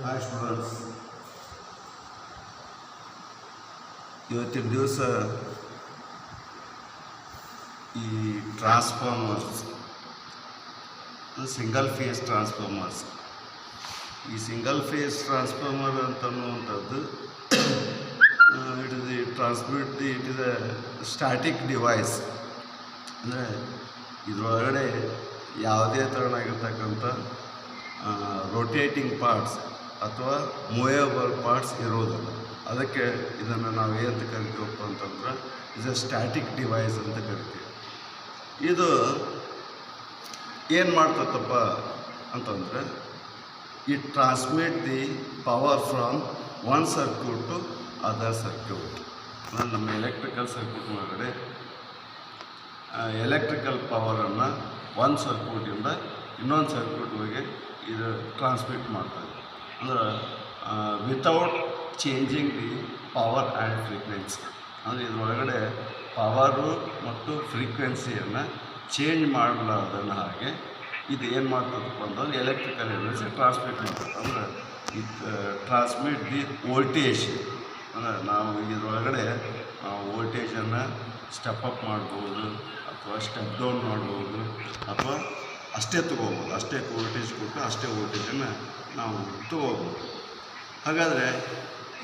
Hi students, ಇವತ್ತಿನ ದಿವಸ ಈ ಟ್ರಾನ್ಸ್ಫಾರ್ಮರ್ಸ್, ಸಿಂಗಲ್ ಫೇಸ್ ಟ್ರಾನ್ಸ್ಫಾರ್ಮರ್ಸ್, ಈ ಸಿಂಗಲ್ ಫೇಸ್ ಟ್ರಾನ್ಸ್ಫಾರ್ಮರ್ ಅಂತನ್ನುವಂಥದ್ದು it is a static device. ಅಂದರೆ ಇದರೊಳಗಡೆ ಯಾವುದೇ ಥರನಾಗಿರ್ತಕ್ಕಂಥ ರೊಟೇಟಿಂಗ್ ಪಾರ್ಟ್ಸ್ ಅಥವಾ ಮೂವೇಬಲ್ ಪಾರ್ಟ್ಸ್ ಇರೋದಿಲ್ಲ. ಅದಕ್ಕೆ ಇದನ್ನು ನಾವು ಏನಂತ ಕರಿತೀವಪ್ಪ ಅಂತಂದ್ರೆ ಇಸ್ ಎ ಸ್ಟ್ಯಾಟಿಕ್ ಡಿವೈಸ್ ಅಂತ ಕರಿತೀವಿ. ಇದು ಏನು ಮಾಡ್ತತ್ತಪ್ಪ ಅಂತಂದರೆ it transmit the power from one circuit to other circuit. ಅಂದರೆ ನಮ್ಮ ಎಲೆಕ್ಟ್ರಿಕಲ್ ಸರ್ಕ್ಯೂಟ್ ಒಳಗಡೆ ಎಲೆಕ್ಟ್ರಿಕಲ್ ಪವರನ್ನು ಒಂದು ಸರ್ಕ್ಯೂಟಿಂದ ಇನ್ನೊಂದು ಸರ್ಕ್ಯೂಟ್ಗೆ ಇದು ಟ್ರಾನ್ಸ್ಮಿಟ್ ಮಾಡ್ತಾರೆ. ಅಂದ್ರೆ without changing the power and frequency. ಅಂದರೆ ಇದರೊಳಗಡೆ ಪವರು ಮತ್ತು ಫ್ರೀಕ್ವೆನ್ಸಿಯನ್ನು ಚೇಂಜ್ ಮಾಡಲಾರ್ದನ್ನ ಹಾಗೆ ಇದು ಏನು ಮಾಡ್ತದಪ್ಪ ಅಂತಂದ್ರೆ ಎಲೆಕ್ಟ್ರಿಕಲ್ ಎನರ್ಜಿ ಟ್ರಾನ್ಸ್ಮಿಟ್ ಮಾಡ್ತದೆ. ಅಂದರೆ ಇಟ್ ಟ್ರಾನ್ಸ್ಮಿಟ್ ದಿ ವೋಲ್ಟೇಜ್. ಅಂದರೆ ನಾವು ಇದರೊಳಗಡೆ ವೋಲ್ಟೇಜನ್ನು ಸ್ಟೆಪ್ ಅಪ್ ಮಾಡ್ಬೋದು ಅಥವಾ ಸ್ಟೆಪ್ ಡೌನ್ ಮಾಡ್ಬೋದು ಅಥವಾ ಅಷ್ಟೇ ತೊಗೋಬೋದು. ಅಷ್ಟೇ ವೋಲ್ಟೇಜ್ ಕೊಟ್ಟು ಅಷ್ಟೇ ವೋಲ್ಟೇಜನ್ನು ನಾವು ತೊಗೋಬೋದು. ಹಾಗಾದರೆ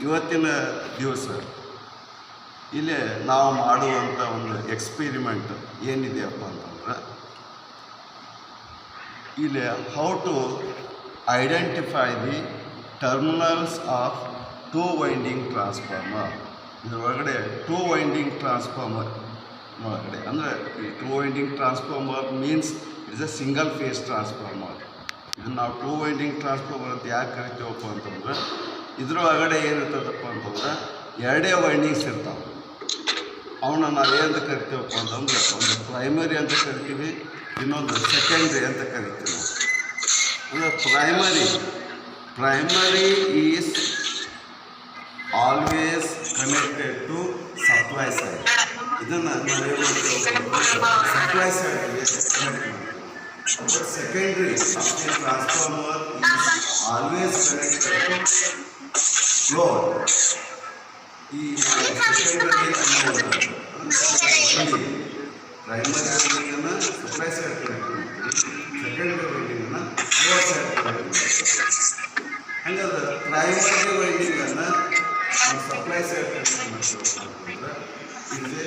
ಇವತ್ತಿನ ದಿವಸ ಇಲ್ಲಿ ನಾವು ಮಾಡುವಂಥ ಒಂದು ಎಕ್ಸ್ಪೆರಿಮೆಂಟ್ ಏನಿದೆಯಪ್ಪ ಅಂತಂದ್ರೆ ಇಲ್ಲಿ how to identify the terminals of two winding transformer. ಇದರೊಳಗಡೆ ಟೂ ವೈಂಡಿಂಗ್ ಟ್ರಾನ್ಸ್ಫಾರ್ಮರ್ ಒಳಗಡೆ ಅಂದರೆ ಈ two winding transformer means it's a single phase transformer. ಇದನ್ನು ನಾವು ಟೂ ವೈಂಡಿಂಗ್ ಟ್ರಾನ್ಸ್ಫಾರ್ಮರ್ ಅಂತ ಯಾಕೆ ಕರಿತೀವಪ್ಪ ಅಂತಂದ್ರೆ ಇದ್ರ ಒಳಗಡೆ ಏನಿರ್ತದಪ್ಪ ಅಂತಂದ್ರೆ ಎರಡೇ ವೈಂಡಿಂಗ್ಸ್ ಇರ್ತಾವೆ. ಅವನ್ನ ನಾವು ಏನಂತ ಕರಿತೀವಪ್ಪ ಅಂತಂದ್ರೆ ಒಂದು ಪ್ರೈಮರಿ ಅಂತ ಕರಿತೀವಿ, ಇನ್ನೊಂದು ಸೆಕೆಂಡ್ರಿ ಅಂತ ಕರಿತೀವಿ. ಅಂದರೆ primary is always connected to supply side. ಇದನ್ನು ನಾವೇನು ಮಾಡ್ತೀವಿ ಸಪ್ಲೈ ಸೈಡ್ಗೆ ಕನೆಕ್ಟ್ ಮಾಡ್ತೀವಿ. But secondary of the transformer is always connected to load. ಈ ಸೆಕೆಂಡರಿ ಪ್ರೈಮರಿ ವೈಂಡಿಂಗನ್ನು ಸಪ್ಲೈ ಸೈಡ್ ಕನೆಕ್ಟ್ ಮಾಡ್ತೀವಿ, ಸೆಕೆಂಡರಿ ವೈಂಡಿಂಗನ್ನು ಲೋಡ್ ಸೈಡ್ ಕನೆಕ್ಟ್ ಮಾಡ್ತೀವಿ. ಹಾಗಾದ್ರೆ ಪ್ರೈಮರಿ ವೈಂಡಿಂಗನ್ನು ನಾವು ಸಪ್ಲೈ ಸೈಡ್ ಕನೆಕ್ಟ್ ಮಾಡ್ತೀವಿ ಅಂತಂದ್ರೆ ಇದು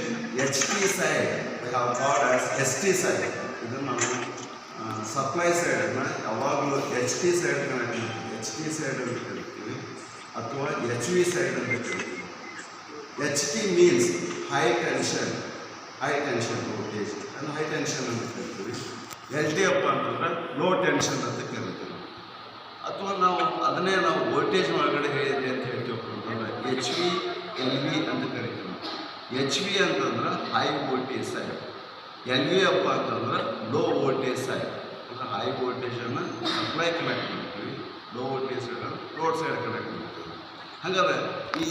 H T side have called as S T side. ಇದನ್ನು ನಾವು ಸಪ್ಲೈ ಸೈಡನ್ನು ಯಾವಾಗಲೂ ಎಚ್ ಟಿ ಸೈಡ್ ಕನೆಕ್ಟ್ ಮಾಡ್ತೀವಿ, ಎಚ್ ಟಿ ಸೈಡ್ ಅಂತ ಕರಿತೀವಿ ಅಥವಾ ಎಚ್ ವಿ ಸೈಡ್ ಅಂತ ಕರಿತೀವಿ. H T means high tension voltage, ಅದನ್ನು ಹೈ ಟೆನ್ಷನ್ ಅಂತ ಕರಿತೀವಿ. ಎಲ್ ಟಿ ಅಪ್ಪ ಅಂತಂದ್ರೆ ಲೋ ಟೆನ್ಷನ್ ಅಂತ ಕರಿತೀವಿ. ಅಥವಾ ನಾವು ಅದನ್ನೇ ನಾವು ವೋಲ್ಟೇಜ್ ಒಳಗಡೆ ಹೇಳಿದೆ ಅಂತ ಹೇಳ್ತೀವಪ್ಪ ಅಂತಂದ್ರೆ ಎಚ್ ವಿ ಎಲ್ ವಿ ಅಂತ ಕರಿತೀವಿ. ಎಚ್ ವಿ ಅಂತಂದ್ರೆ high voltage side, L V ಅಪ್ಪ ಅಂತಂದ್ರೆ ಲೋ ವೋಲ್ಟೇಜ್ ಸೈಡ್. ಅಂದರೆ ಹೈ ವೋಲ್ಟೇಜನ್ನು ಸಪ್ಲೈ ಕನೆಕ್ಟ್ ಮಾಡ್ತೀವಿ, ಲೋ ವೋಲ್ಟೇಜ್ ಸೈಡನ್ನು ಲೋಡ್ ಸೈಡ್ ಕನೆಕ್ಟ್ ಮಾಡ್ತೀವಿ. ಹಾಗಾದರೆ ಈ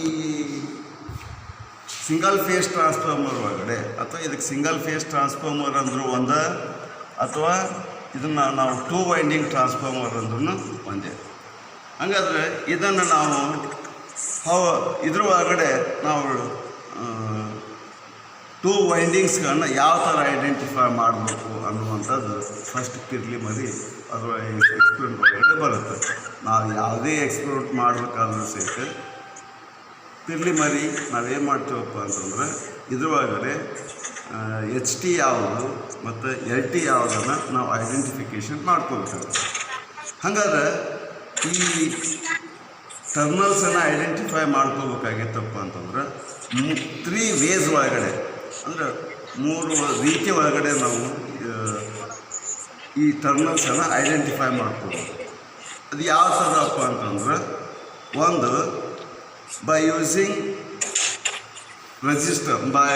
ಸಿಂಗಲ್ ಫೇಸ್ ಟ್ರಾನ್ಸ್ಫಾರ್ಮರ್ ಒಳಗಡೆ ಅಥವಾ ಇದಕ್ಕೆ ಸಿಂಗಲ್ ಫೇಸ್ ಟ್ರಾನ್ಸ್ಫಾರ್ಮರ್ ಅಂದರೂ ಒಂದೇ ಅಥವಾ ಇದನ್ನು ನಾವು ಟೂ ವೈಂಡಿಂಗ್ ಟ್ರಾನ್ಸ್ಫಾರ್ಮರ್ ಅಂದ್ರೂ ಒಂದೇ. ಹಾಗಾದರೆ ಇದನ್ನು ನಾವು ಇದ್ರ ಒಳಗಡೆ ನಾವು ಟೂ ವೈಂಡಿಂಗ್ಸ್ಗಳನ್ನ ಯಾವ ಥರ ಐಡೆಂಟಿಫೈ ಮಾಡಬೇಕು ಅನ್ನುವಂಥದ್ದು ಫಸ್ಟ್ ಪ್ರಿಲಿಮಿನರಿ ಅದರ ಎಕ್ಸ್ಪೆರಿಮೆಂಟ್ ಒಳಗಡೆ ಬರುತ್ತೆ. ನಾವು ಯಾವುದೇ ಎಕ್ಸ್ಪೆರಿಮೆಂಟ್ ಮಾಡಬೇಕಾದ್ರೂ ಸಹಿತ ಪ್ರಿಲಿಮಿನರಿ ನಾವೇನು ಮಾಡ್ತೀವಪ್ಪ ಅಂತಂದ್ರೆ ಇದ್ರೊಳಗಡೆ ಎಚ್ ಟಿ ಯಾವುದು ಮತ್ತು ಎಲ್ ಟಿ ಯಾವುದನ್ನು ನಾವು ಐಡೆಂಟಿಫಿಕೇಷನ್ ಮಾಡ್ಕೊಳ್ಬೇಕಾಗುತ್ತೆ. ಹಾಗಾದ್ರೆ ಈ ಟರ್ಮಿನಲ್ಸನ್ನು ಐಡೆಂಟಿಫೈ ಮಾಡ್ಕೋಬೇಕಾಗಿತ್ತಪ್ಪ ಅಂತಂದ್ರೆ 3 ವೇಸ್ ಒಳಗಡೆ ಅಂದರೆ 3 ರೀತಿ ಒಳಗಡೆ ನಾವು ಈ ಟರ್ಮಿನಲ್ಸನ್ನು ಐಡೆಂಟಿಫೈ ಮಾಡ್ಕೋಬೋದು. ಅದು ಯಾವ ಥರಪ್ಪ ಅಂತಂದ್ರೆ ಒಂದು by using resistor, by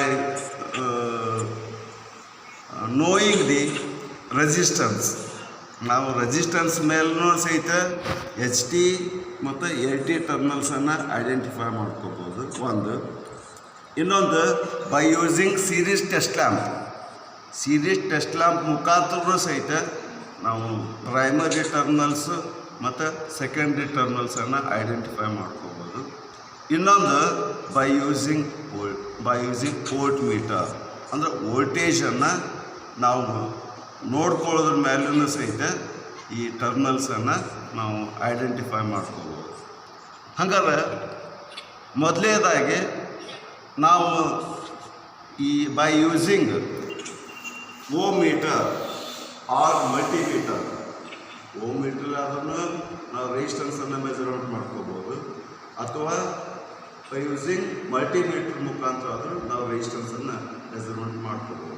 knowing the resistance. ನಾವು ರೆಸಿಸ್ಟೆನ್ಸ್ ಮೇಲೂ ಸಹಿತ ಎಚ್ ಟಿ ಮತ್ತು ಎಲ್ ಟಿ ಟರ್ಮಿನಲ್ಸನ್ನು ಐಡೆಂಟಿಫೈ ಮಾಡ್ಕೋಬೋದು ಒಂದು. ಇನ್ನೊಂದು by using series test lamp ಮುಖಾಂತರ ಸಹಿತ ನಾವು ಪ್ರೈಮರಿ ಟರ್ಮಿನಲ್ಸ್ ಮತ್ತು ಸೆಕೆಂಡ್ರಿ ಟರ್ಮಿನಲ್ಸನ್ನು ಐಡೆಂಟಿಫೈ ಮಾಡ್ಕೋಬೋದು. ಇನ್ನೊಂದು ಬೈ ಯೂಸಿಂಗ್ ವೋಲ್ಟ್ ಮೀಟರ್, ಅಂದರೆ ವೋಲ್ಟೇಜನ್ನು ನಾವು ನೋಡ್ಕೊಳ್ಳೋದ್ರ ಮೇಲೂ ಸಹಿತ ಈ ಟರ್ಮಿನಲ್ಸನ್ನು ನಾವು ಐಡೆಂಟಿಫೈ ಮಾಡ್ಕೋಬೋದು. ಹಾಗಾದ್ರೆ ಮೊದಲನೇದಾಗಿ ನಾವು ಈ by using ohm meter or multimeter, ohm meter ಆದ್ರೂ ನಾವು ರೆಸಿಸ್ಟೆನ್ಸನ್ನು ಮೆಜರ್ಮೆಂಟ್ ಮಾಡ್ಕೋಬೋದು, ಅಥವಾ ಬೈ ಯೂಸಿಂಗ್ ಮಲ್ಟಿಮೀಟರ್ ಮುಖಾಂತರ ಆದರೂ ನಾವು ರೆಸಿಸ್ಟೆನ್ಸನ್ನು ಮೆಜರ್ಮೆಂಟ್ ಮಾಡ್ಕೋಬೋದು.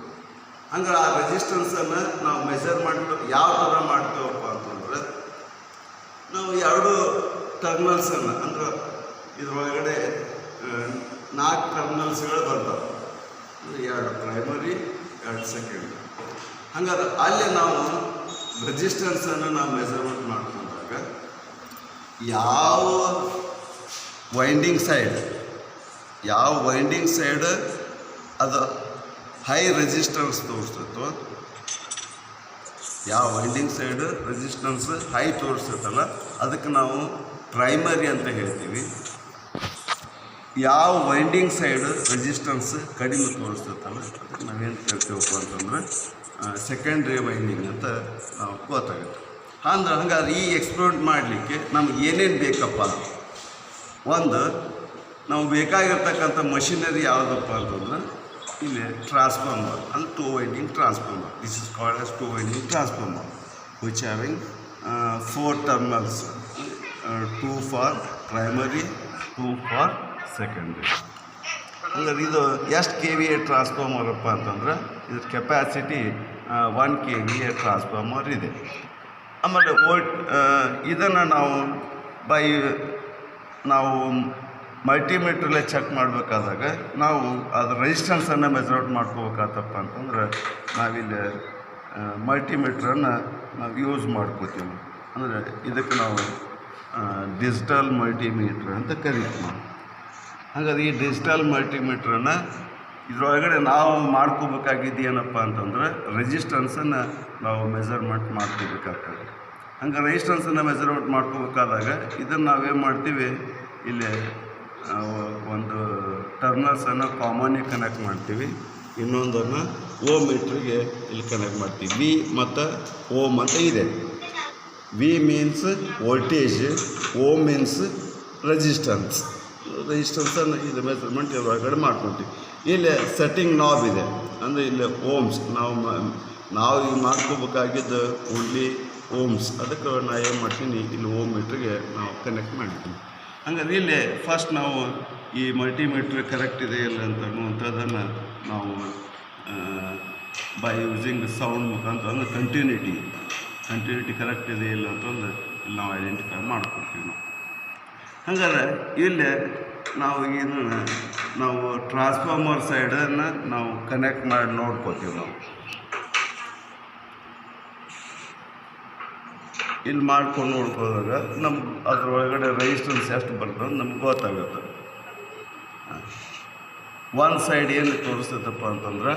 ಹಂಗೆ ಆ ರೆಸಿಸ್ಟೆನ್ಸನ್ನು ನಾವು ಮೆಜರ್ಮೆಂಟ್ ಯಾವ ಥರ ಮಾಡ್ತೇವಪ್ಪ ಅಂತಂದ್ರೆ, ನಾವು ಎರಡು ಟರ್ಮಿನಲ್ಸನ್ನು ಅಂದ್ರೆ ಇದರೊಳಗಡೆ 4 ಟರ್ಮಿನಲ್ಸ್ಗಳು ಬರ್ತಾವೆ, ಎರಡು ಪ್ರೈಮರಿ 2 ಸೆಕೆಂಡ್ರಿ. ಹಂಗಾದ್ರೆ ಅಲ್ಲಿ ನಾವು ರೆಸಿಸ್ಟೆನ್ಸನ್ನು ನಾವು ಮೆಜರ್ಮೆಂಟ್ ಮಾಡ್ಕೊಂಡಾಗ ಯಾವ ವೈಂಡಿಂಗ್ ಸೈಡ್ ಅದು ಹೈ ರೆಸಿಸ್ಟೆನ್ಸ್ ತೋರಿಸ್ತೈತೋ, ಯಾವ ವೈಂಡಿಂಗ್ ಸೈಡ್ ರೆಸಿಸ್ಟೆನ್ಸ್ ಹೈ ತೋರಿಸ್ತೈತಲ್ಲ ಅದಕ್ಕೆ ನಾವು ಪ್ರೈಮರಿ ಅಂತ ಹೇಳ್ತೀವಿ. ಯಾವ ವೈಂಡಿಂಗ್ ಸೈಡ್ ರೆಸಿಸ್ಟೆನ್ಸ್ ಕಡಿಮೆ ತೋರಿಸ್ತೈತಲ್ಲ ಅದಕ್ಕೆ ನಾವೇನು ಕೇಳ್ತೀವಪ್ಪ ಅಂತಂದ್ರೆ ಸೆಕೆಂಡ್ರಿ ವೈಂಡಿಂಗ್ ಅಂತ ನಾವು ಗೊತ್ತಾಗುತ್ತೆ. ಹಂಗಾದ್ರೆ ಈ ಎಕ್ಸ್ಪೆರಿಮೆಂಟ್ ಮಾಡಲಿಕ್ಕೆ ನಮ್ಗೆ ಏನೇನು ಬೇಕಪ್ಪ, ಒಂದು ನಾವು ಬೇಕಾಗಿರ್ತಕ್ಕಂಥ ಮಷಿನರಿ ಯಾವುದಪ್ಪ ಅಂತಂದ್ರೆ ಇಲ್ಲಿ ಟ್ರಾನ್ಸ್ಫಾರ್ಮರ್, ಅಂದರೆ 2 winding transformer. This is called as 2 winding transformer which having 4 terminals, 2 for primary, 2 for secondary. ಅಂದರೆ ಇದು ಎಷ್ಟು KVA ಟ್ರಾನ್ಸ್ಫಾರ್ಮರ್ ಅಪ್ಪ ಅಂತಂದ್ರೆ ಇದ್ರ ಕೆಪ್ಯಾಸಿಟಿ 1 KVA ಟ್ರಾನ್ಸ್ಫಾರ್ಮರ್ ಇದೆ. ಆಮೇಲೆ ಇದನ್ನು ನಾವು ಮಲ್ಟಿಮೀಟ್ರಲ್ಲೇ ಚೆಕ್ ಮಾಡಬೇಕಾದಾಗ ನಾವು ಅದ್ರ ರೆಸಿಸ್ಟೆನ್ಸನ್ನು ಮೆಜರ್ಮೆಂಟ್ ಮಾಡ್ಕೋಬೇಕಾತಪ್ಪ ಅಂತಂದ್ರೆ ನಾವಿಲ್ಲಿ ಮಲ್ಟಿಮೀಟ್ರನ್ನು ನಾವು ಯೂಸ್ ಮಾಡ್ಕೋತೀವಿ. ಅಂದರೆ ಇದಕ್ಕೆ ನಾವು ಡಿಜಿಟಲ್ ಮಲ್ಟಿಮೀಟ್ರ್ ಅಂತ ಕರಿತೀವಿ ನಾವು. ಹಾಗಾದ್ರೆ ಈ ಡಿಜಿಟಲ್ ಮಲ್ಟಿಮೀಟ್ರನ್ನು ಇದರೊಳಗಡೆ ನಾವು ಮಾಡ್ಕೋಬೇಕಾಗಿದ್ದು ಏನಪ್ಪ ಅಂತಂದ್ರೆ ರೆಸಿಸ್ಟೆನ್ಸನ್ನು ನಾವು ಮೆಜರ್ಮೆಂಟ್ ಮಾಡ್ಕೋಬೇಕಾಗ್ತದೆ. ಹಂಗೆ ರೆಸಿಸ್ಟೆನ್ಸನ್ನು ಮೆಜರ್ಮೆಂಟ್ ಮಾಡ್ಕೋಬೇಕಾದಾಗ ಇದನ್ನು ನಾವೇನು ಮಾಡ್ತೀವಿ, ಇಲ್ಲಿ ಒಂದು ಟರ್ಮಿನಲ್ಸನ್ನು ಕಾಮನ್ಗೆ ಕನೆಕ್ಟ್ ಮಾಡ್ತೀವಿ, ಇನ್ನೊಂದನ್ನು ಓಮ್ ಮೀಟ್ರಿಗೆ ಇಲ್ಲಿ ಕನೆಕ್ಟ್ ಮಾಡ್ತೀವಿ. ವಿ ಮತ್ತು ಓಮ್ ಅಂತ ಇದೆ. V means voltage, ohm means ರೆಸಿಸ್ಟೆನ್ಸನ್ನು ಇದು ಮೆಜರ್ಮೆಂಟ್ ಒಳಗಡೆ ಮಾಡ್ಕೊತೀವಿ. ಇಲ್ಲಿ ಸೆಟ್ಟಿಂಗ್ ನಾಬ್ ಇದೆ, ಅಂದರೆ ಇಲ್ಲಿ ಓಮ್ಸ್ ನಾವು ಈಗ ಮಾಡ್ಕೋಬೇಕಾಗಿದ್ದು ಓನ್ಲಿ ಓಮ್ಸ್. ಅದಕ್ಕೆ ನಾನು ಏನು ಮಾಡ್ತೀನಿ, ಇಲ್ಲಿ ಓಮ್ ಮೀಟ್ರಿಗೆ ನಾವು ಕನೆಕ್ಟ್ ಮಾಡ್ತೀನಿ. ಹಂಗಾದ್ರೆ ಇಲ್ಲಿ ಫಸ್ಟ್ ನಾವು ಈ ಮಲ್ಟಿಮೀಟ್ರ್ ಕರೆಕ್ಟ್ ಇದೆ ಇಲ್ಲ ಅಂತನ್ನುವಂಥದ್ದನ್ನು ನಾವು ಬೈ ಯೂಸಿಂಗ್ ಸೌಂಡ್ ಮುಖಾಂತರ ಅಂದರೆ ಕಂಟಿನ್ಯೂಟಿ ಕರೆಕ್ಟ್ ಇದೆ ಇಲ್ಲ ಅಂತಂದು ಇಲ್ಲಿ ನಾವು ಐಡೆಂಟಿಫೈ ಮಾಡ್ಕೊಳ್ತೀವಿ ನಾವು. ಹಾಗಾದ್ರೆ ಇಲ್ಲಿ ನಾವು ಟ್ರಾನ್ಸ್ಫಾರ್ಮರ್ ಸೈಡನ್ನು ನಾವು ಕನೆಕ್ಟ್ ಮಾಡಿ ನೋಡ್ಕೋತೀವಿ. ನಾವು ಇಲ್ಲಿ ಮಾಡ್ಕೊಂಡು ನೋಡ್ಕೋದಾಗ ನಮ್ಗೆ ಅದ್ರೊಳಗಡೆ ರೆಸಿಸ್ಟೆನ್ಸ್ ಎಷ್ಟು ಬರ್ತದೆ ನಮ್ಗೆ ಗೊತ್ತಾಗುತ್ತೆ. ಒಂದು ಸೈಡ್ ಏನು ತೋರಿಸ್ತೈತಪ್ಪ ಅಂತಂದ್ರೆ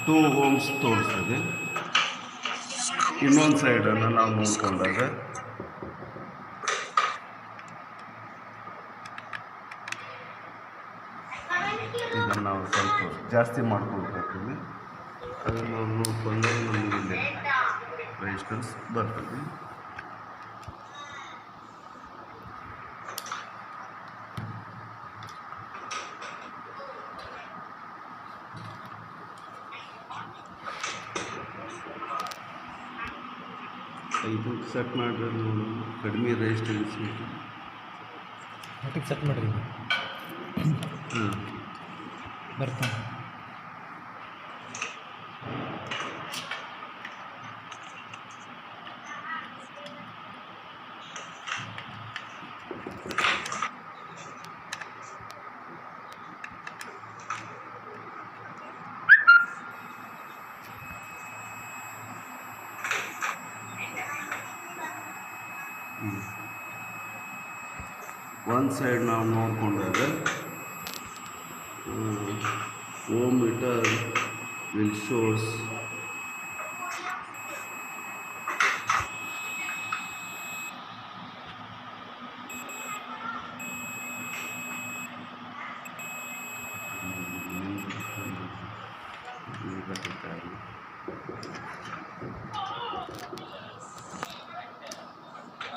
2 ಓಮ್ಸ್ ತೋರಿಸ್ತದೆ. ಇನ್ನೊಂದು ಸೈಡನ್ನು ನಾವು ನೋಡ್ಕೊಂಡಾಗ ಇದನ್ನು ನಾವು ಸ್ವಲ್ಪ ಜಾಸ್ತಿ ಮಾಡ್ಕೊಳ್ತೀವಿ. ಅದನ್ನು ನಾವು ನೋಡ್ಕೊಂಡಾಗ ನಮಗೆ ಇಲ್ಲಿ ರೆಸಿಸ್ಟೆನ್ಸ್ ಬರ್ತದೆ. ಇದು ಸೆಟ್ ಮಾಡಿದ್ರೆ ನೋಡಿ ಕಡಿಮೆ ರೆಸಿಸ್ಟೆನ್ಸ್ ಸೆಟ್ ಮಾಡಿರಿ. ಹಾಂ ಬರ್ತಾನೆ. ಒಂದು ಸೈಡ್ ನಾವು ನೋಡಿಕೊಂಡಾಗ ಓಮ್ ಮೀಟರ್ ವಿಲ್ ಶೋಸ್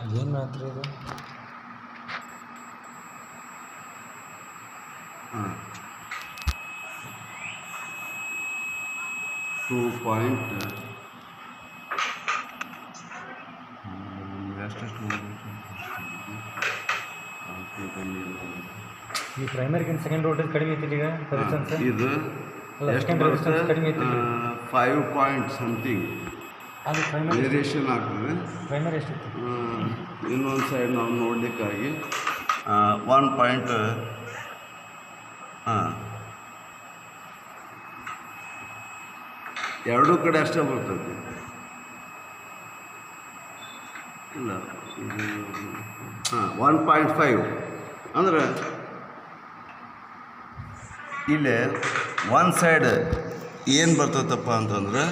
ಏನು ಮಾತ್ರ ಇದು ಹಾಂ 2 ಪಾಯಿಂಟ್ ಈ ಪ್ರೈಮರಿಗಿಂತ ಸೆಕೆಂಡ್ ವೋಲ್ಟೇಜ್ ಕಡಿಮೆ ಐತಿ ಈಗ ರೆಸಿಸ್ಟೆನ್ಸ್ ಇದು ಅಲ್ಲ ಎಷ್ಟು ಸೆಕೆಂಡ್ ಬರುತ್ತೆ ರೆಸಿಸ್ಟೆನ್ಸ್ ಕಡಿಮೆ ಐತಿ 5 ಪಾಯಿಂಟ್ ಸಮಥಿಂಗ್ ಅದು ಪ್ರೈಮರಿ ವೇರಿಯೇಷನ್ ಆಗ್ತದೆ. ಪ್ರೈಮರಿ ಎಷ್ಟಿತ್ತು ಇನ್ನೊಂದು ಸೈಡ್ ನಾವು ನೋಡಲಿಕ್ಕಾಗಿ 1 ಪಾಯಿಂಟ್ ಹಾಂ ಎರಡೂ ಕಡೆ ಅಷ್ಟೇ ಬರ್ತದೆ. ಇಲ್ಲ ಇದು ಹಾಂ 1.5 ಅಂದ್ರೆ ಇಲ್ಲೇ ಒನ್ ಸೈಡ್ ಏನು ಬರ್ತದಪ್ಪ ಅಂತಂದ್ರೆ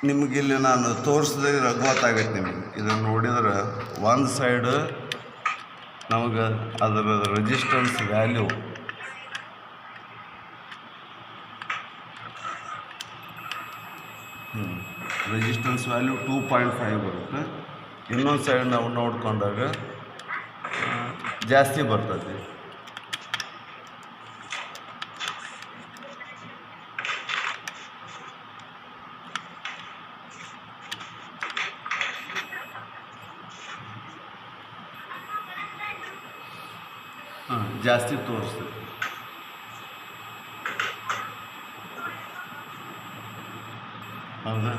ನಿಮಗಿಲ್ಲಿ ನಾನು ತೋರಿಸಿದ್ರೆ ಗೊತ್ತಾಗತ್ತೆ ನಿಮಗೆ. ಇದನ್ನು ನೋಡಿದ್ರೆ ಒಂದು ಸೈಡ್ ನಮಗೆ ಅದರ ರೆಸಿಸ್ಟೆನ್ಸ್ ವ್ಯಾಲ್ಯೂ ರೆಸಿಸ್ಟೆನ್ಸ್ ವ್ಯಾಲ್ಯೂ 2.5 ಬರುತ್ತೆ. ಇನ್ನೊಂದು ಸೈಡ್ ನಾವು ನೋಡ್ಕೊಂಡಾಗ ಜಾಸ್ತಿ ಬರ್ತದೆ. ಜಾಸ್ತಿ ತೋರಿಸ್ತೈತಿ. ಹೌದಾ?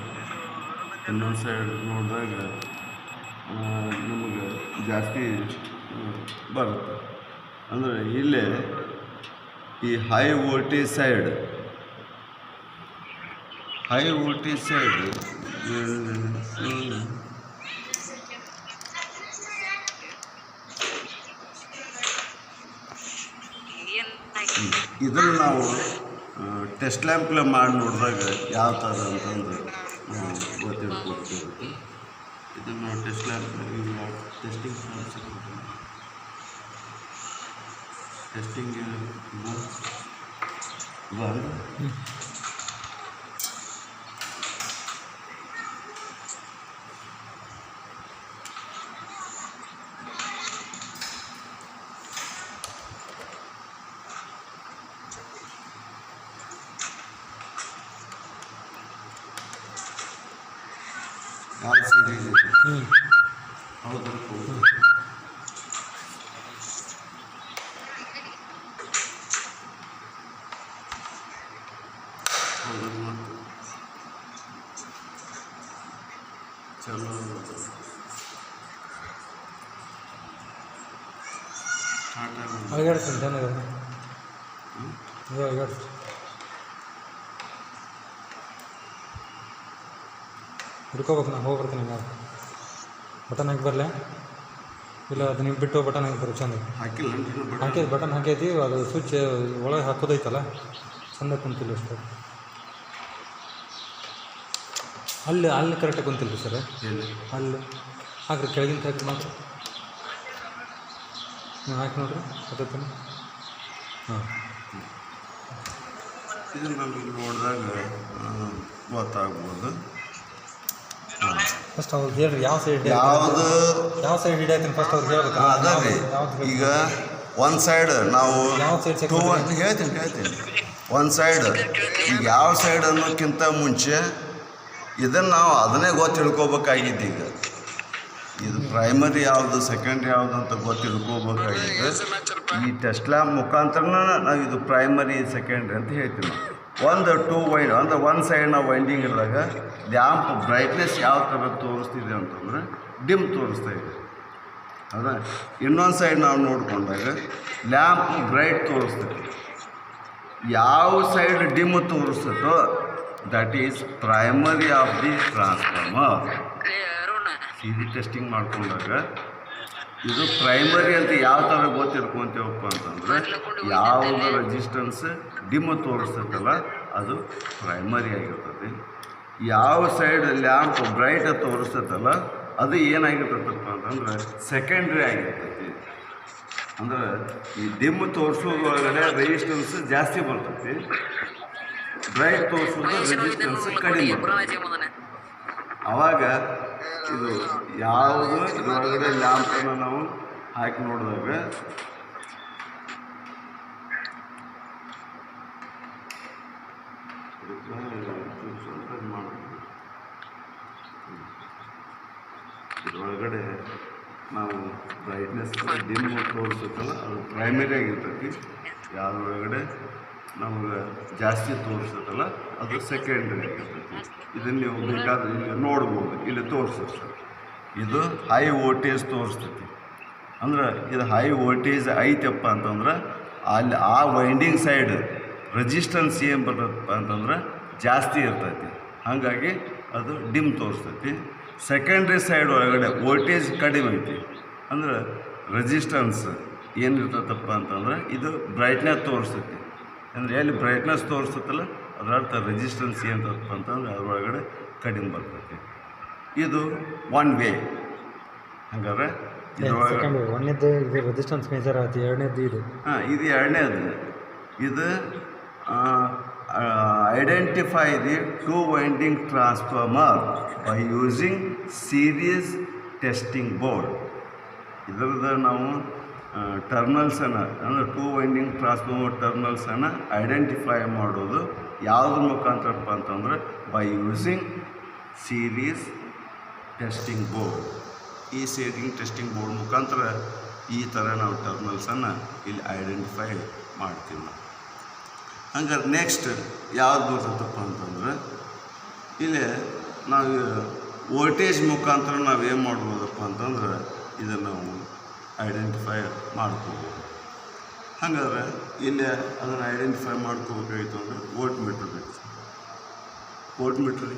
ಇನ್ನೊಂದು ಸೈಡ್ ನೋಡಿದಾಗ ನಮಗೆ ಜಾಸ್ತಿ ಬರುತ್ತೆ. ಅಂದರೆ ಇಲ್ಲೇ ಈ ಹೈ ವೋಲ್ಟೇಜ್ ಸೈಡ್ ಇದನ್ನು ನಾವು ಟೆಸ್ಟ್ ಲ್ಯಾಂಪ್ಲೆ ಮಾಡಿ ನೋಡಿದಾಗ ಯಾವ ಥರ ಅಂತಂದು ಗೊತ್ತಿರುತ್ತೆ. ಇದನ್ನು ನಾವು ಟೆಸ್ಟ್ ಲ್ಯಾಂಪ್ ಟೆಸ್ಟಿಂಗ್ ಬಂದು ಯಾವ ಸೀರೆ ಹೌದು ಮತ್ತು ಚಲೋ ಅಳಗಾಡ್ಸು ಚೆನ್ನಾಗಿ ಅಳಗಾಡ್ಸು ಹುಡ್ಕೋಬೇಕು. ನಾನು ಹೋಗ್ಬರ್ತೀನಿ ಹಂಗಾರೆ. ಬಟನ್ ಹಾಕಿ ಬರಲೇ ಇಲ್ಲ ಅದು ನೀವು ಬಿಟ್ಟು ಬಟನ್ ಹಾಕಿ ಬರೋ ಚಂದ ಹಾಕಿಲ್ಲ ಹಾಕಿ ಬಟನ್ ಹಾಕೈತಿ. ಅದು ಸ್ವಿಚ್ ಒಳಗೆ ಹಾಕೋದೈತಲ್ಲ ಚಂದ ಕುಂತಿಲ್ಲ ಅಷ್ಟು. ಅಲ್ಲಿ ಕರೆಕ್ಟಾಗಿ ಕುಂತಿಲ್ಲ ಸರ್. ಅಲ್ಲಿ ಹಾಕ್ರಿ ಕೆಳಗಿಂತ ಹಾಕಿ ಮಾತ್ರ ನೀವು ಹಾಕಿ ನೋಡ್ರಿ ಗೊತ್ತಾಗ್ತಾನೆ. ಹಾಂ ಇದನ್ನು ನಮಗೆ ನೋಡಿದಾಗ ಗೊತ್ತಾಗ್ಬೋದು. ಫಸ್ಟ್ ಅವ್ರಿಗೆ ಹೇಳ್ರಿ ಯಾವ ಸೈಡ್ ಹಿಡಿಯಾತೀನಿ ಫಸ್ಟ್ ಅವ್ರಿಗೆ ಹೇಳ್ಬೇಕು. ಅದೇ ಈಗ ಒಂದು ಸೈಡ್ ನಾವು ಯಾವ ಸೈಡ್ ಹೇಳ್ತೀನಿ ಒಂದು ಸೈಡ್ ಈಗ ಯಾವ ಸೈಡ್ ಅನ್ನೋಕ್ಕಿಂತ ಮುಂಚೆ ಇದನ್ನು ನಾವು ಅದನ್ನೇ ತಿಳ್ಕೊಬೇಕಾಗಿತ್ತು. ಈಗ ಇದು ಪ್ರೈಮರಿ ಯಾವುದು ಸೆಕೆಂಡ್ರಿ ಯಾವುದು ಅಂತ ತಿಳ್ಕೊಬೇಕಾಗಿತ್ತು. ಈ ಟೆಸ್ಟ್ ಲ್ಯಾಂಪ್ ಮುಖಾಂತರನ ನಾವು ಇದು ಪ್ರೈಮರಿ ಸೆಕೆಂಡ್ರಿ ಅಂತ ಹೇಳ್ತೀವಿ. ನಾವು ಒಂದು 2 ವೈಂಡ್ ಅಂದರೆ ಒಂದು ಸೈಡ್ ನಾವು ವೈಂಡಿಂಗ್ ಇದ್ದಾಗ ಲ್ಯಾಂಪ್ ಬ್ರೈಟ್ನೆಸ್ ಯಾವ ಥರ ತೋರಿಸ್ತಿದೆ ಅಂತಂದರೆ ಡಿಮ್ ತೋರಿಸ್ತಾ ಇದೆ. ಹೌದಾ? ಇನ್ನೊಂದು ಸೈಡ್ ನಾವು ನೋಡಿಕೊಂಡಾಗ ಲ್ಯಾಂಪ್ ಬ್ರೈಟ್ ತೋರಿಸ್ತೈತಿ. ಯಾವ ಸೈಡ್ ಡಿಮ್ ತೋರಿಸ್ತೋ that is primary of the transformer. CD testing ಮಾಡ್ಕೊಂಡಾಗ ಇದು ಪ್ರೈಮರಿ ಅಂತ ಯಾವ ಥರ ಗೊತ್ತಿರ್ಕೊಂತೀವಪ್ಪ ಅಂತಂದರೆ ಯಾವುದು ರೆಸಿಸ್ಟೆನ್ಸ್ ಡಿಮ್ ತೋರಿಸ್ತೈತಲ್ಲ ಅದು ಪ್ರೈಮರಿ ಆಗಿರ್ತದೆ. ಯಾವ ಸೈಡ್ ಲ್ಯಾಂಪ್ ಬ್ರೈಟ್ ತೋರಿಸ್ತೈತಲ್ಲ ಅದು ಏನಾಗಿರ್ತೈತಪ್ಪ ಅಂತಂದ್ರೆ ಸೆಕೆಂಡ್ರಿ ಆಗಿರ್ತೈತಿ. ಅಂದ್ರೆ ಈ ಡಿಮ್ ತೋರಿಸೋದ್ರೊಳಗಡೆ ರೆಸಿಸ್ಟೆನ್ಸ್ ಜಾಸ್ತಿ ಬರ್ತೈತಿ, ಬ್ರೈಟ್ ತೋರಿಸೋದು ರೆಸಿಸ್ಟೆನ್ಸ್ ಕಡಿಮೆ ಬರ್ತೈತಿ. ಆವಾಗ ಇದು ಯಾವುದು ಇದರೊಳಗಡೆ ಲ್ಯಾಂಪನ್ನು ನಾವು ಹಾಕಿ ನೋಡಿದಾಗ ಇದರೊಳಗಡೆ ನಾವು ಬ್ರೈಟ್ನೆಸ್ ಡಿಮ್ ತೋರಿಸುತ್ತಲ್ಲ ಅದು ಪ್ರೈಮರಿ ಆಗಿರ್ತೈತಿ, ಯಾವುದ್ರೊಳಗಡೆ ನಮಗೆ ಜಾಸ್ತಿ ತೋರಿಸುತ್ತಲ್ಲ ಅದು ಸೆಕೆಂಡ್ರಿ ಆಗಿರ್ತೈತಿ. ಇದನ್ನು ನೀವು ಬೇಕಾದ್ರೆ ಇಲ್ಲಿ ನೋಡ್ಬೋದು, ಇಲ್ಲಿ ತೋರಿಸುತ್ತೆ. ಇದು ಹೈ ವೋಲ್ಟೇಜ್ ತೋರಿಸ್ತೈತಿ. ಅಂದ್ರೆ ಇದು ಹೈ ವೋಲ್ಟೇಜ್ ಐತಪ್ಪ ಅಂತಂದ್ರೆ ಅಲ್ಲಿ ಆ ವೈಂಡಿಂಗ್ ಸೈಡ್ ರೆಸಿಸ್ಟೆನ್ಸ್ ಏನು ಬರ್ತದಪ್ಪ ಅಂತಂದ್ರೆ ಜಾಸ್ತಿ ಇರ್ತೈತಿ, ಹಾಗಾಗಿ ಅದು ಡಿಮ್ ತೋರಿಸ್ತೈತಿ. ಸೆಕೆಂಡ್ರಿ ಸೈಡ್ ಒಳಗಡೆ ವೋಲ್ಟೇಜ್ ಕಡಿಮೆ ಐತಿ, ಅಂದ್ರೆ ರೆಸಿಸ್ಟೆನ್ಸ್ ಏನಿರ್ತೈತಪ್ಪ ಅಂತಂದ್ರೆ ಇದು ಬ್ರೈಟ್ನೆಸ್ ತೋರಿಸ್ತೈತಿ. ಅಂದರೆ ಎಲ್ಲಿ ಬ್ರೈಟ್ನೆಸ್ ತೋರಿಸ್ತೈತಲ್ಲ ಅದರ ಅರ್ಥ ರೆಸಿಸ್ಟೆನ್ಸ್ ಏನಪ್ಪ ಅಂತಂದ್ರೆ ಅದರೊಳಗಡೆ ಕಡಿಮೆ ಬರ್ತೈತಿ. ಇದು ಒನ್ ವೇ. ಹಾಗಾದ್ರೆ ಒಂದನೇದು ಇದು ರೆಸಿಸ್ಟೆನ್ಸ್ ಮೇಜರ್ ಆಯ್ತು, ಎರಡನೇದು ಇದು ಇದು ಎರಡನೇದು. ಇದು identify the two winding transformer by using series testing board. ಇದರದ್ದು ನಾವು ಟರ್ಮಿನಲ್ಸನ್ನು ಅಂದರೆ ಟೂ ವೈಂಡಿಂಗ್ ಟ್ರಾನ್ಸ್ಫಾರ್ಮರ್ ಟರ್ಮಿನಲ್ಸನ್ನು ಐಡೆಂಟಿಫೈ ಮಾಡೋದು ಯಾವುದ್ರ ಮುಖಾಂತರಪ್ಪ ಅಂತಂದ್ರೆ by using series testing board. ಈ ಸೀರಿಂಗ್ ಟೆಸ್ಟಿಂಗ್ ಬೋರ್ಡ್ ಮುಖಾಂತರ ಈ ಥರ ನಾವು ಟರ್ಮಿನಲ್ಸನ್ನು ಇಲ್ಲಿ ಐಡೆಂಟಿಫೈ ಮಾಡ್ತೀವಿ ನಾವು. ಹಂಗಾರೆ ನೆಕ್ಸ್ಟ್ ಯಾವ್ದು ಬರ್ತದಪ್ಪ ಅಂತಂದ್ರೆ ಇಲ್ಲಿ ನಾವು ವೋಲ್ಟೇಜ್ ಮುಖಾಂತರ ನಾವು ಏನು ಮಾಡ್ಬೋದಪ್ಪ ಅಂತಂದ್ರೆ ಇದನ್ನು ನಾವು ಐಡೆಂಟಿಫೈ ಮಾಡ್ಕೋಬೋದು. ಹಾಗಾದ್ರೆ ಇಲ್ಲಿ ಅದನ್ನು ಐಡೆಂಟಿಫೈ ಮಾಡ್ಕೋಬೇಕಾಗಿತ್ತು ಅಂದರೆ ವೋಲ್ಟ್ ಮೀಟ್ರ್ ಬೇಕು. ವೋಲ್ಟ್ ಮೀಟ್ರ್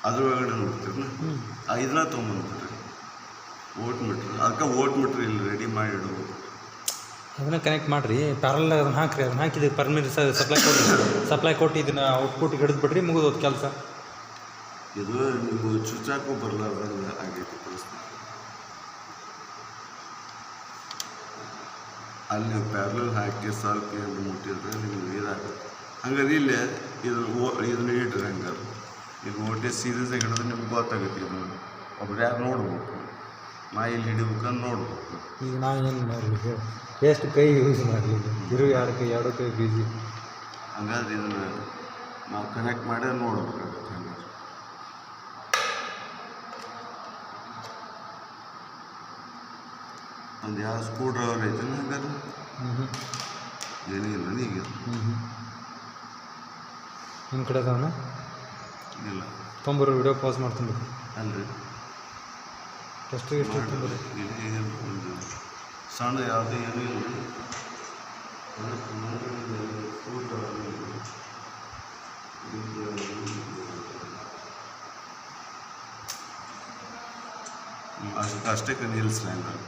ಅದ್ರೊಳಗಡೆ ನೋಡ್ತೀರಲ್ಲ, ಇದನ್ನ ತೊಗೊಂಬಂದ್ಬಿಟ್ರಿ ವೋಲ್ಟ್ ಮೀಟ್ರ್. ಅದಕ್ಕೆ ವೋಲ್ಟ್ ಮೀಟ್ರ್ ಇಲ್ಲಿ ರೆಡಿ ಮಾಡಿ ಇಡ್ಬೋದು. ಅದನ್ನು ಕನೆಕ್ಟ್ ಮಾಡಿರಿ, ಪ್ಯಾರಲ್ ಅದನ್ನು ಹಾಕಿರಿ. ಅದನ್ನು ಹಾಕಿದ್ರೆ ಪರ್ಮಿಟ್ ಸಪ್ಲೈ ಕೊಟ್ಟು ಇದನ್ನು ಔಟ್ಪುಟ್ ಹಿಡಿದು ಬಿಡ್ರಿ, ಮುಗಿದೋದು ಕೆಲಸ. ಇದು ನೀವು ಚುಚ್ಚಾಕು ಬರಲಾರ್ದಂಗೆ ಆಗೈತಿ ಪರಿಸ್ಥಿತಿ. ಅಲ್ಲಿ ಪ್ಯಾರಲ್ ಹಾಕಿ ಸ್ವಲ್ಪ ಏನು ಮುಟ್ಟಿದ್ರೆ ನಿಮ್ಗೆ ಇದಾಗುತ್ತೆ. ಹಂಗಾರೆ ಇಲ್ಲಿ ಇದನ್ನ ಇಡ್ರಿ. ಹಂಗಾರೆ ಈಗ ವೋಲ್ಟೇಜ್ ಸೀರೀಸಾಗಿ ಹಿಡಿದ್ರೆ ನಿಮ್ಗೆ ಗೊತ್ತಾಗುತ್ತೆ. ಇದು ಒಬ್ರು ಯಾರು ನೋಡ್ಬೇಕು, ನಾ ಇಲ್ಲಿ ಹಿಡಿಬೇಕಂತ ನೋಡ್ಬೇಕು. ಈಗ ನಾವು ಏನು ಮಾಡಲಿ, ಎಷ್ಟು ಕೈ ಯೂಸ್ ಮಾಡಲಿ, ಎರಡು ಕೈ ಬೀಜಿ. ಹಂಗಾದ್ರೆ ಇದನ್ನು ನಾವು ಕನೆಕ್ಟ್ ಮಾಡಿ ನೋಡ್ಬೇಕಾಗುತ್ತೆ. ಹಂಗಾರೆ ಒಂದು ಯಾವ ಸ್ಕ್ರೂ ಡ್ರೈವರ್ ಐತೆ ಹಂಗಾರೆ ಏನಿಲ್ಲ ಈಗ ನಿಮ್ಮ ಕಡೆ ಅದಾವನ ಇಲ್ಲ. ತೊಂಬರು ವಿಡಿಯೋ ಪಾಸ್ ಮಾಡ್ತೀನಿ ಅಲ್ರಿ, ಎಷ್ಟು ತೊಂಬರು ಇಲ್ಲಿ ಒಂದು ಸಣ್ಣ ಯಾವುದೇ ಏನೂ ಇಲ್ಲ. ಅಷ್ಟಕ್ಕೆ ನಿಲ್ಲಿಸ್ರಿ ಹಂಗಾರೆ.